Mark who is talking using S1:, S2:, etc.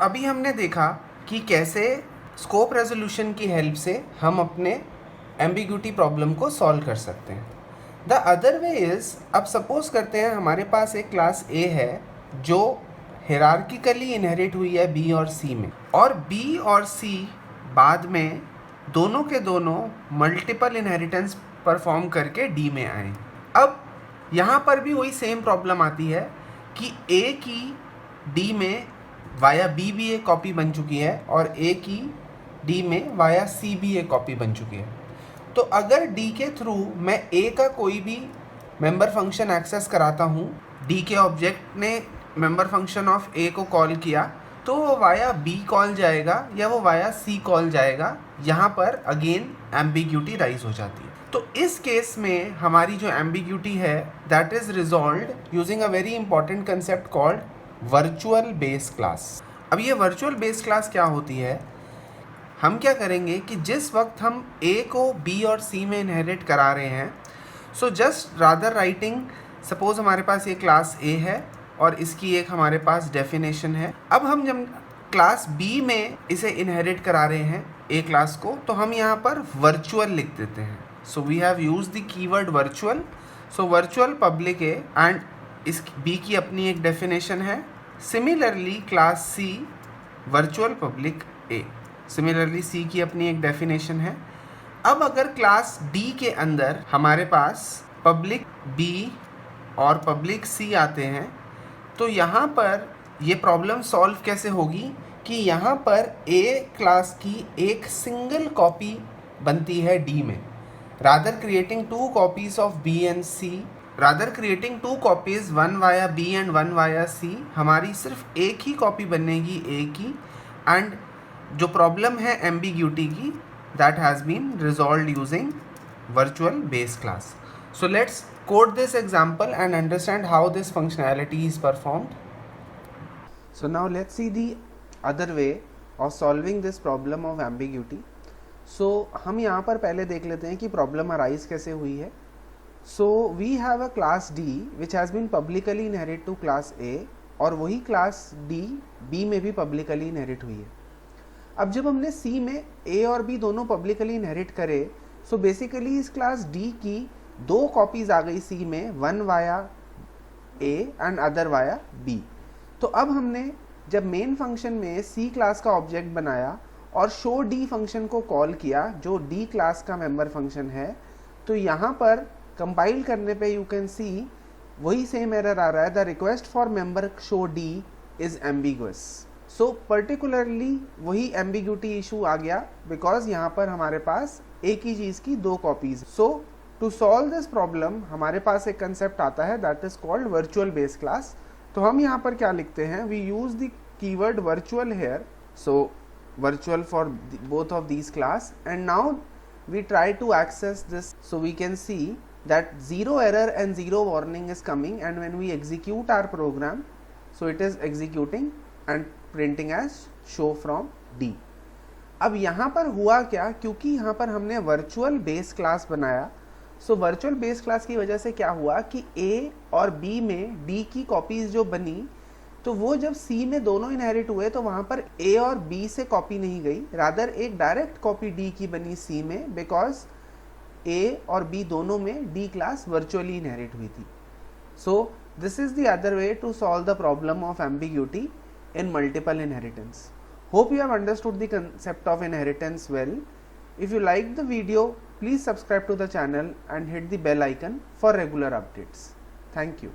S1: अभी हमने देखा कि कैसे स्कोप रेजोल्यूशन की हेल्प से हम अपने एम्बिग्यूटी प्रॉब्लम को सॉल्व कर सकते हैं। द अदर वे इज़, अब सपोज करते हैं हमारे पास एक क्लास ए है जो हिरार्किकली इनहेरिट हुई है बी और सी में, और बी और सी बाद में दोनों के दोनों मल्टीपल इनहेरिटेंस परफॉर्म करके डी में आए। अब यहाँ पर भी वही सेम प्रॉब्लम आती है कि ए की डी में वाया बी भी एक कॉपी बन चुकी है और ए की डी में वाया सी भी एक कॉपी बन चुकी है। तो अगर डी के थ्रू मैं ए का कोई भी मेंबर फंक्शन एक्सेस कराता हूँ, डी के ऑब्जेक्ट ने मेंबर फंक्शन ऑफ ए को कॉल किया, तो वो वाया बी कॉल जाएगा या वो वाया सी कॉल जाएगा। यहाँ पर अगेन एम्बिग्यूटी राइज हो जाती है। तो इस केस में हमारी जो एम्बिग्यूटी है that is resolved using a very important concept called virtual base class. अब ये वर्चुअल बेस क्लास क्या होती है? हम क्या करेंगे कि जिस वक्त हम ए को बी और सी में इनहेरिट करा रहे हैं, so just rather writing, suppose हमारे पास ये क्लास ए है और इसकी एक हमारे पास डेफिनेशन है। अब हम जब क्लास बी में इसे इनहेरिट करा रहे हैं ए क्लास को, तो हम यहाँ पर वर्चुअल लिख देते हैं। So we have use the keyword virtual. So virtual public A, and इस बी की अपनी एक डेफिनेशन है। Similarly class C virtual public A, similarly C की अपनी एक डेफिनेशन है। अब अगर क्लास डी के अंदर हमारे पास पब्लिक बी और पब्लिक सी आते हैं, तो यहाँ पर ये प्रॉब्लम सॉल्व कैसे होगी कि यहाँ पर ए क्लास की एक सिंगल कॉपी बनती है डी में, rather creating two copies of B and C, rather creating two copies, one via B and one via C. हमारी सिर्फ एक ही कॉपी बनेगी ए की, एंड जो प्रॉब्लम है एम्बिग्यूटी की that has been resolved using virtual base class. So let's code this example and understand how this functionality is performed. So now let's see the other way of solving this problem of ambiguity. So हम यहाँ पर पहले देख लेते हैं कि problem arise कैसे हुई है। So we have a class D which has been publicly inherit to class A, और वही क्लास D B में भी publicly inherit हुई है। अब जब हमने C में A और B दोनों publicly inherit करे, so basically इस क्लास D की दो कॉपीज आ गई सी में, one via A and other via B. तो अब हमने जब मेन फंक्शन में सी क्लास का ऑब्जेक्ट बनाया और शो डी फंक्शन को कॉल किया जो डी क्लास का मेंबर फंक्शन है, तो यहाँ पर कंपाइल करने पे यू कैन सी वही सेम एरर आ रहा है, the request for member show D is ambiguous. So particularly वही एम्बिग्यूटी इशू आ गया बिकॉज यहाँ पर हमारे पास एक ही चीज़ की दो copies. So to solve this problem हमारे पास एक कंसेप्ट आता है that is called virtual base class. तो हम यहाँ पर क्या लिखते हैं, we use the keyword virtual here, so virtual for both of these class, and now we try to access this, so we can see that zero error and zero warning is coming, and when we execute our program, so it is executing and printing as show from D. अब यहाँ पर हुआ क्या, क्योंकि यहाँ पर हमने virtual base class बनाया, सो वर्चुअल बेस क्लास की वजह से क्या हुआ कि A और B में D की कॉपीज जो बनी, तो वो जब C में दोनों इनहेरिट हुए तो वहाँ पर A और B से कॉपी नहीं गई, रादर एक डायरेक्ट कॉपी D की बनी C में, बिकॉज A और B दोनों में D क्लास वर्चुअली इनहेरिट हुई थी। So this is the other way to solve the problem of ambiguity in multiple inheritance. Hope you have understood the concept of inheritance well. If you liked the video, please subscribe to the channel and hit the bell icon for regular updates. Thank you.